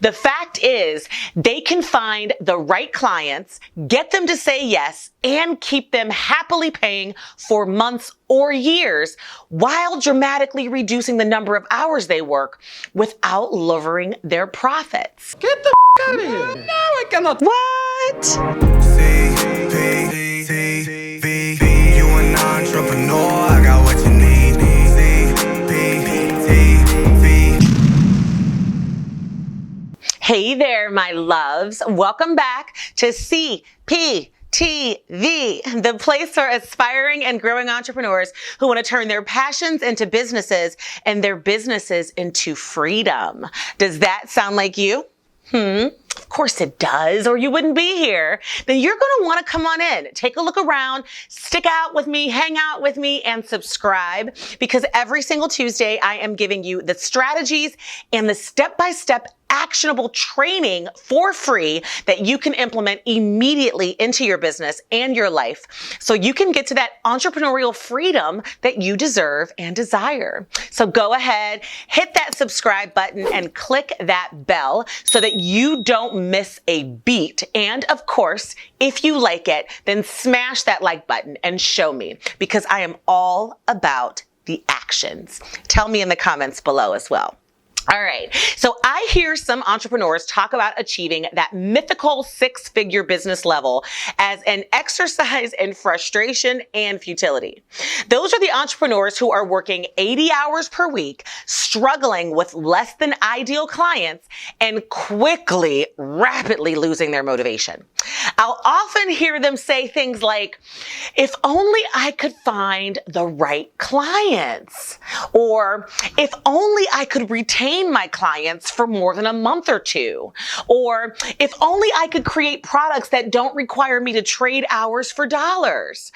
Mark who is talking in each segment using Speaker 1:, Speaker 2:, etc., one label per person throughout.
Speaker 1: The fact is, they can find the right clients, get them to say yes, and keep them happily paying for months or years while dramatically reducing the number of hours they work without lowering their profits.
Speaker 2: Get the out of here. No, I cannot.
Speaker 1: What?
Speaker 3: You an entrepreneur, I got what you need.
Speaker 1: Hey there, my loves. Welcome back to CPTV, the place for aspiring and growing entrepreneurs who want to turn their passions into businesses and their businesses into freedom. Does that sound like you? Of course it does, or you wouldn't be here. Then you're going to want to come on in, take a look around, stick out with me, hang out with me, and subscribe, because every single Tuesday I am giving you the strategies and the step-by-step actionable training for free that you can implement immediately into your business and your life so you can get to that entrepreneurial freedom that you deserve and desire. So go ahead, hit that subscribe button and click that bell so that you don't miss a beat. And of course, if you like it, then smash that like button and show me, because I am all about the actions. Tell me in the comments below as well. All right. So I hear some entrepreneurs talk about achieving that mythical six-figure business level as an exercise in frustration and futility. Those are the entrepreneurs who are working 80 hours per week, struggling with less than ideal clients, and rapidly losing their motivation. I'll often hear them say things like, if only I could find the right clients, or if only I could retain my clients for more than a month or two, or if only I could create products that don't require me to trade hours for dollars.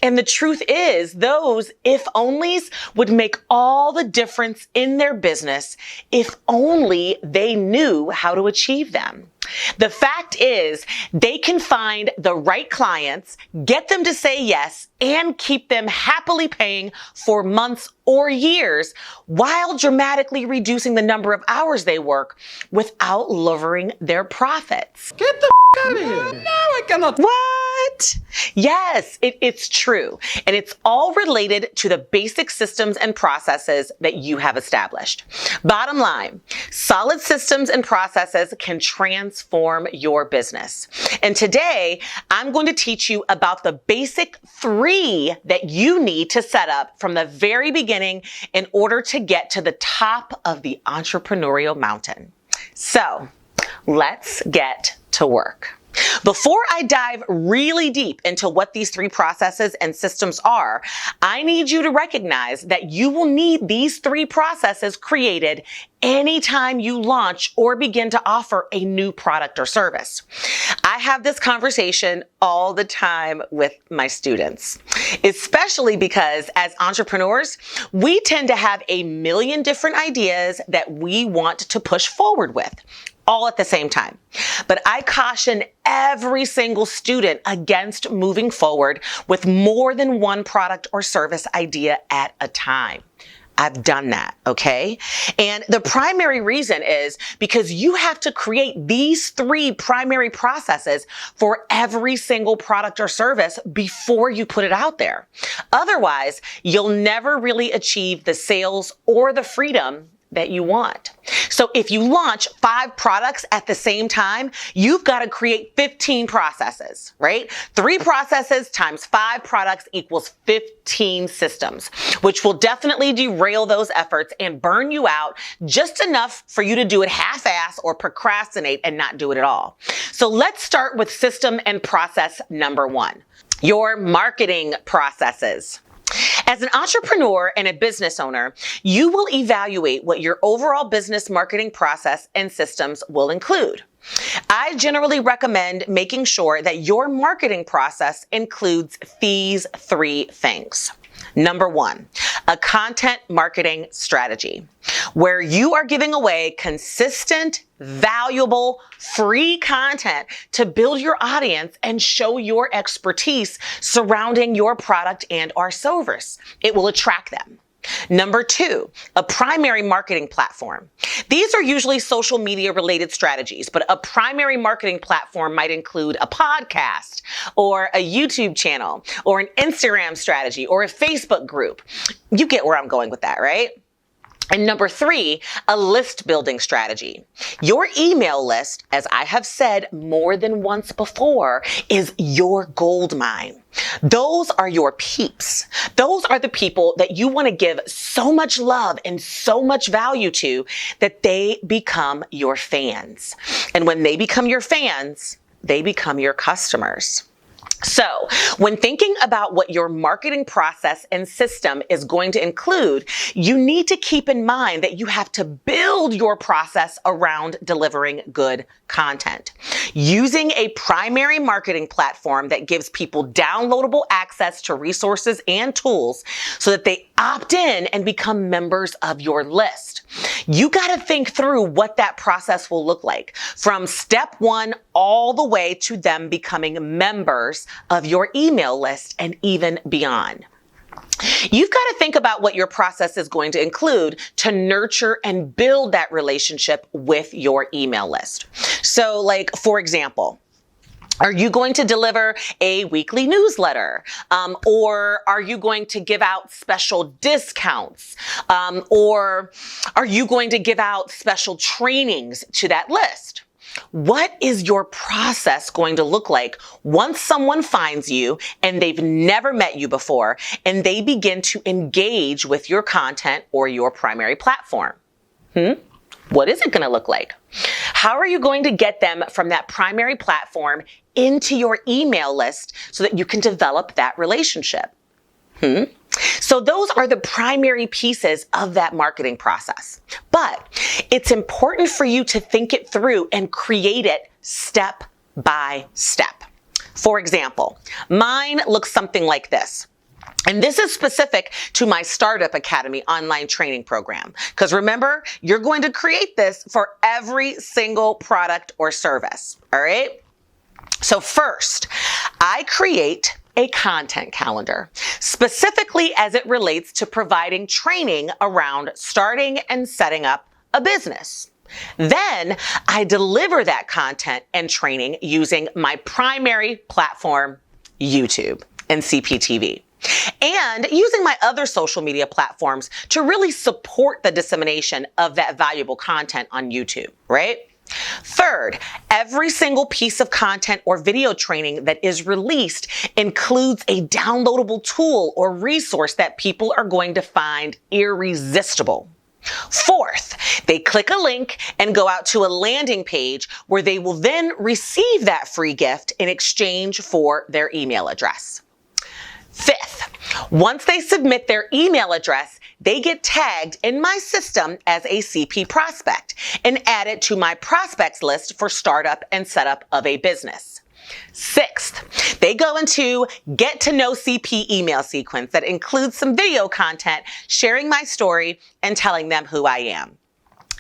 Speaker 1: And the truth is, those if onlys would make all the difference in their business if only they knew how to achieve them. The fact is, they can find the right clients, get them to say yes, and keep them happily paying for months or years while dramatically reducing the number of hours they work without lowering their profits.
Speaker 2: Get the out of here. No, I cannot.
Speaker 1: What? Yes, it's true. And it's all related to the basic systems and processes that you have established. Bottom line, solid systems and processes can transform your business. And today, I'm going to teach you about the basic 3 that you need to set up from the very beginning in order to get to the top of the entrepreneurial mountain. So, let's get to work. Before I dive really deep into what these 3 processes and systems are, I need you to recognize that you will need these 3 processes created anytime you launch or begin to offer a new product or service. I have this conversation all the time with my students, especially because as entrepreneurs, we tend to have a million different ideas that we want to push forward with, all at the same time. But I caution every single student against moving forward with more than one product or service idea at a time. I've done that, okay? And the primary reason is because you have to create these 3 primary processes for every single product or service before you put it out there. Otherwise, you'll never really achieve the sales or the freedom that you want. So if you launch 5 products at the same time, you've got to create 15 processes, right? 3 processes times 5 products equals 15 systems, which will definitely derail those efforts and burn you out just enough for you to do it half-ass or procrastinate and not do it at all. So let's start with system and process number 1, your marketing processes. As an entrepreneur and a business owner, you will evaluate what your overall business marketing process and systems will include. I generally recommend making sure that your marketing process includes these 3 things. Number 1, a content marketing strategy, where you are giving away consistent, valuable, free content to build your audience and show your expertise surrounding your product and or service. It will attract them. Number 2, a primary marketing platform. These are usually social media related strategies, but a primary marketing platform might include a podcast or a YouTube channel or an Instagram strategy or a Facebook group. You get where I'm going with that, right? And number 3, a list building strategy. Your email list, as I have said more than once before, is your gold mine. Those are your peeps. Those are the people that you want to give so much love and so much value to that they become your fans. And when they become your fans, they become your customers. So when thinking about what your marketing process and system is going to include, you need to keep in mind that you have to build your process around delivering good content. Using a primary marketing platform that gives people downloadable access to resources and tools so that they opt in and become members of your list. You got to think through what that process will look like from step 1 all the way to them becoming members of your email list and even beyond. You've got to think about what your process is going to include to nurture and build that relationship with your email list. So like, for example, are you going to deliver a weekly newsletter? Or are you going to give out special discounts? Or are you going to give out special trainings to that list? What is your process going to look like once someone finds you and they've never met you before and they begin to engage with your content or your primary platform? What is it going to look like? How are you going to get them from that primary platform into your email list so that you can develop that relationship? So those are the primary pieces of that marketing process. But it's important for you to think it through and create it step by step. For example, mine looks something like this. And this is specific to my Startup Academy online training program. Because remember, you're going to create this for every single product or service. All right? So first, I create a content calendar, specifically as it relates to providing training around starting and setting up a business. Then I deliver that content and training using my primary platform, YouTube and CPTV, and using my other social media platforms to really support the dissemination of that valuable content on YouTube, right? Third, every single piece of content or video training that is released includes a downloadable tool or resource that people are going to find irresistible. Fourth, they click a link and go out to a landing page where they will then receive that free gift in exchange for their email address. Fifth, once they submit their email address, they get tagged in my system as a CP prospect and added to my prospects list for startup and setup of a business. Sixth, they go into get to know CP email sequence that includes some video content, sharing my story and telling them who I am.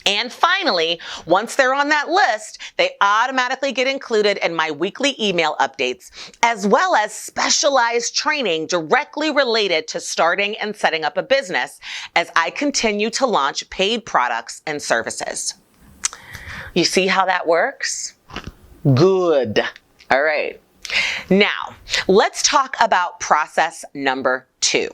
Speaker 1: And finally, once they're on that list, they automatically get included in my weekly email updates, as well as specialized training directly related to starting and setting up a business as I continue to launch paid products and services. You see how that works? Good. All right. Now, let's talk about process number 2.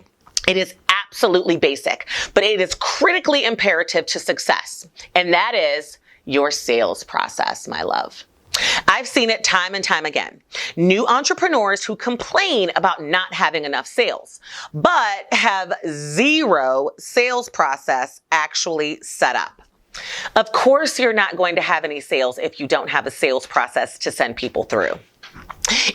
Speaker 1: It is absolutely basic, but it is critically imperative to success. And that is your sales process, my love. I've seen it time and time again. New entrepreneurs who complain about not having enough sales, but have zero sales process actually set up. Of course, you're not going to have any sales if you don't have a sales process to send people through.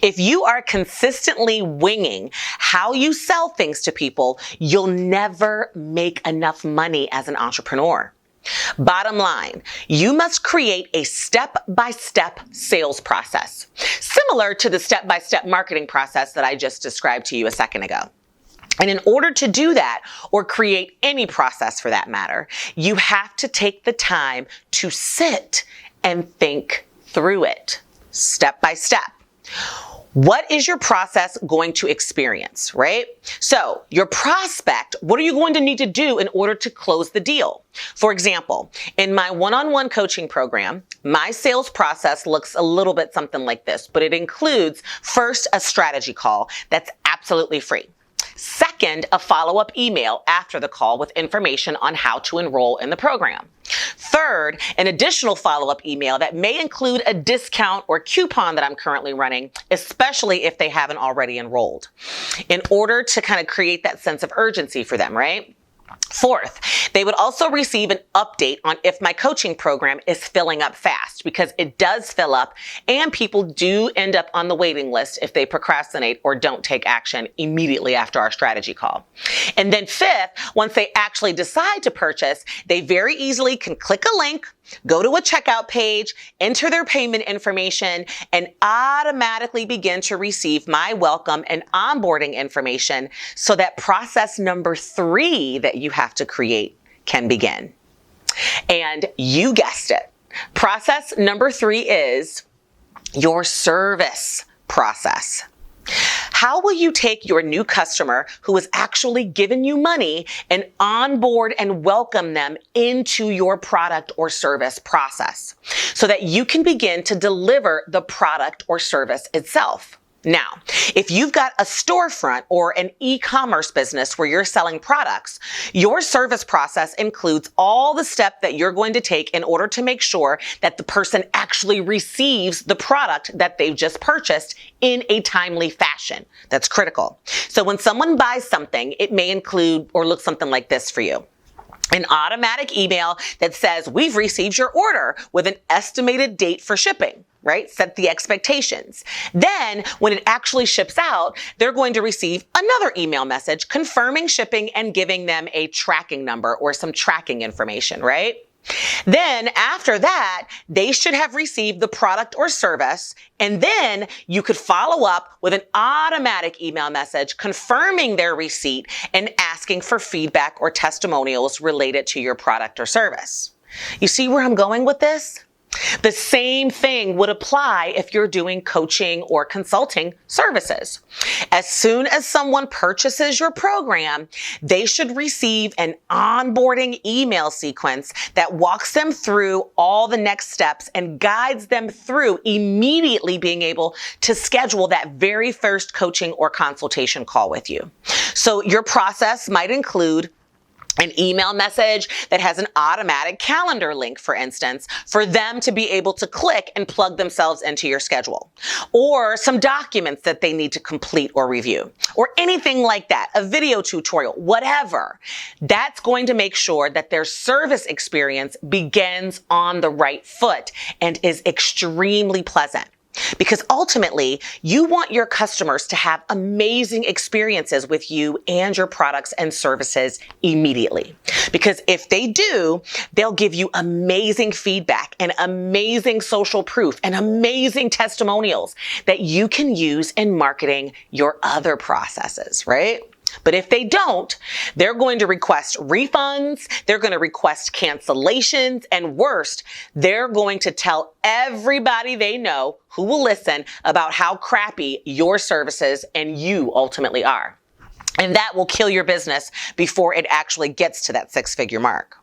Speaker 1: If you are consistently winging how you sell things to people, you'll never make enough money as an entrepreneur. Bottom line, you must create a step-by-step sales process, similar to the step-by-step marketing process that I just described to you a second ago. And in order to do that, or create any process for that matter, you have to take the time to sit and think through it, step by step. What is your process going to experience, right? So your prospect, what are you going to need to do in order to close the deal? For example, in my one-on-one coaching program, my sales process looks a little bit something like this, but it includes first a strategy call that's absolutely free. Second, a follow-up email after the call with information on how to enroll in the program. Third, an additional follow-up email that may include a discount or coupon that I'm currently running, especially if they haven't already enrolled, in order to kind of create that sense of urgency for them, right? Fourth, they would also receive an update on if my coaching program is filling up fast, because it does fill up and people do end up on the waiting list if they procrastinate or don't take action immediately after our strategy call. And then fifth, once they actually decide to purchase, they very easily can click a link, go to a checkout page, enter their payment information, and automatically begin to receive my welcome and onboarding information so that process number 3 that you have to create can begin. And you guessed it. Process number 3 is your service process. How will you take your new customer who has actually given you money and onboard and welcome them into your product or service process so that you can begin to deliver the product or service itself? Now, if you've got a storefront or an e-commerce business where you're selling products, your service process includes all the steps that you're going to take in order to make sure that the person actually receives the product that they've just purchased in a timely fashion. That's critical. So when someone buys something, it may include or look something like this for you. An automatic email that says, we've received your order with an estimated date for shipping, right? Set the expectations. Then when it actually ships out, they're going to receive another email message confirming shipping and giving them a tracking number or some tracking information, right? Then after that, they should have received the product or service, and then you could follow up with an automatic email message confirming their receipt and asking for feedback or testimonials related to your product or service. You see where I'm going with this? The same thing would apply if you're doing coaching or consulting services. As soon as someone purchases your program, they should receive an onboarding email sequence that walks them through all the next steps and guides them through immediately being able to schedule that very first coaching or consultation call with you. So your process might include an email message that has an automatic calendar link, for instance, for them to be able to click and plug themselves into your schedule, or some documents that they need to complete or review, or anything like that, a video tutorial, whatever. That's going to make sure that their service experience begins on the right foot and is extremely pleasant. Because ultimately, you want your customers to have amazing experiences with you and your products and services immediately. Because if they do, they'll give you amazing feedback and amazing social proof and amazing testimonials that you can use in marketing your other processes, right? But if they don't, they're going to request refunds, they're going to request cancellations, and worst, they're going to tell everybody they know who will listen about how crappy your services and you ultimately are. And that will kill your business before it actually gets to that 6-figure mark.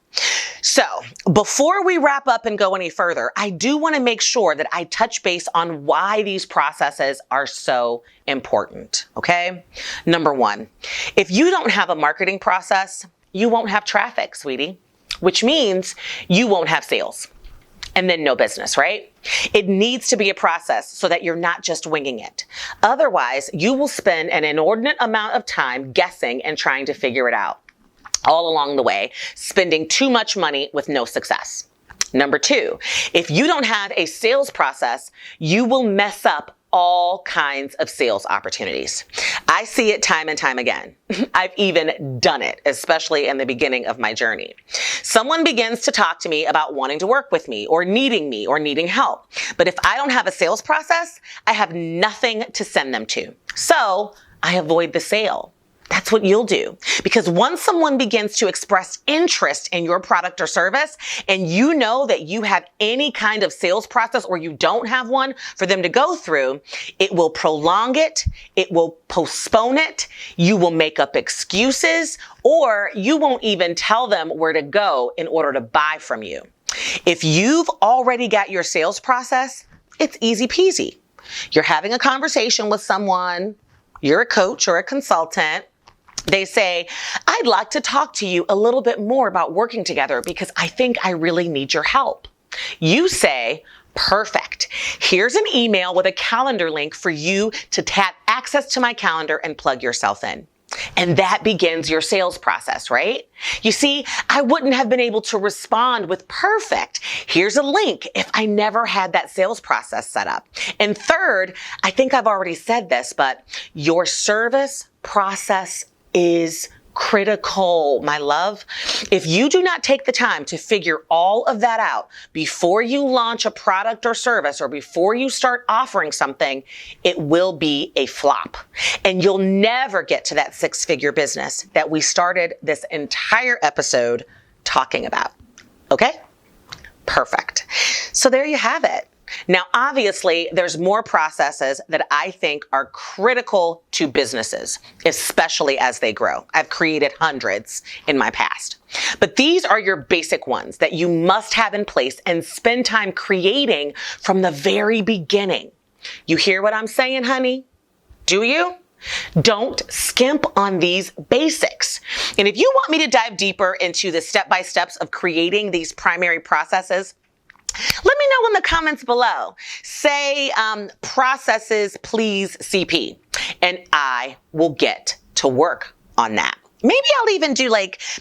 Speaker 1: So before we wrap up and go any further, I do want to make sure that I touch base on why these processes are so important, okay? Number 1, if you don't have a marketing process, you won't have traffic, sweetie, which means you won't have sales and then no business, right? It needs to be a process so that you're not just winging it. Otherwise, you will spend an inordinate amount of time guessing and trying to figure it out. All along the way, spending too much money with no success. Number 2, if you don't have a sales process, you will mess up all kinds of sales opportunities. I see it time and time again. I've even done it, especially in the beginning of my journey. Someone begins to talk to me about wanting to work with me or needing help. But if I don't have a sales process, I have nothing to send them to. So I avoid the sale. That's what you'll do. Because once someone begins to express interest in your product or service, and you know that you have any kind of sales process or you don't have one for them to go through, it will prolong it, it will postpone it, you will make up excuses, or you won't even tell them where to go in order to buy from you. If you've already got your sales process, it's easy peasy. You're having a conversation with someone, you're a coach or a consultant. They say, I'd like to talk to you a little bit more about working together because I think I really need your help. You say, perfect. Here's an email with a calendar link for you to tap access to my calendar and plug yourself in. And that begins your sales process, right? You see, I wouldn't have been able to respond with perfect. Here's a link if I never had that sales process set up. And third, I think I've already said this, but your service process is critical, my love. If you do not take the time to figure all of that out before you launch a product or service or before you start offering something, it will be a flop. And you'll never get to that six-figure business that we started this entire episode talking about. Okay? Perfect. So there you have it. Now, obviously, there's more processes that I think are critical to businesses, especially as they grow. I've created hundreds in my past. But these are your basic ones that you must have in place and spend time creating from the very beginning. You hear what I'm saying, honey? Do you? Don't skimp on these basics. And if you want me to dive deeper into the step-by-steps of creating these primary processes, let me know in the comments below. Say, processes, please, CP, and I will get to work on that. Maybe I'll even do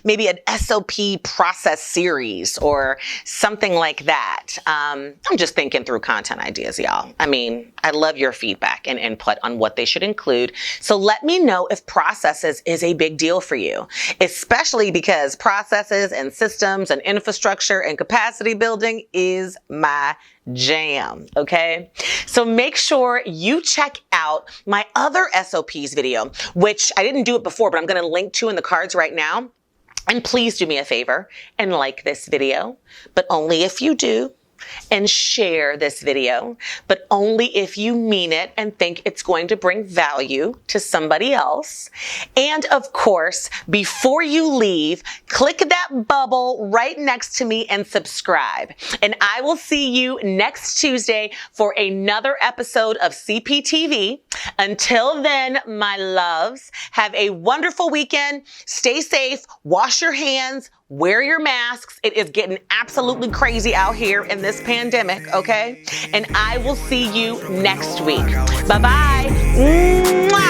Speaker 1: maybe an SOP process series or something like that. I'm just thinking through content ideas, y'all. I mean, I love your feedback and input on what they should include. So let me know if processes is a big deal for you, especially because processes and systems and infrastructure and capacity building is my jam, okay? So make sure you check out my other SOPs video, which I didn't do it before, but I'm going to link to in the cards right now. And please do me a favor and like this video, but only if you do. And share this video, but only if you mean it and think it's going to bring value to somebody else. And of course, before you leave, click that bubble right next to me and subscribe. And I will see you next Tuesday for another episode of CPTV. Until then, my loves, have a wonderful weekend. Stay safe, wash your hands, wear your masks. It is getting absolutely crazy out here in this pandemic, okay? And I will see you next week. Bye-bye. Mwah!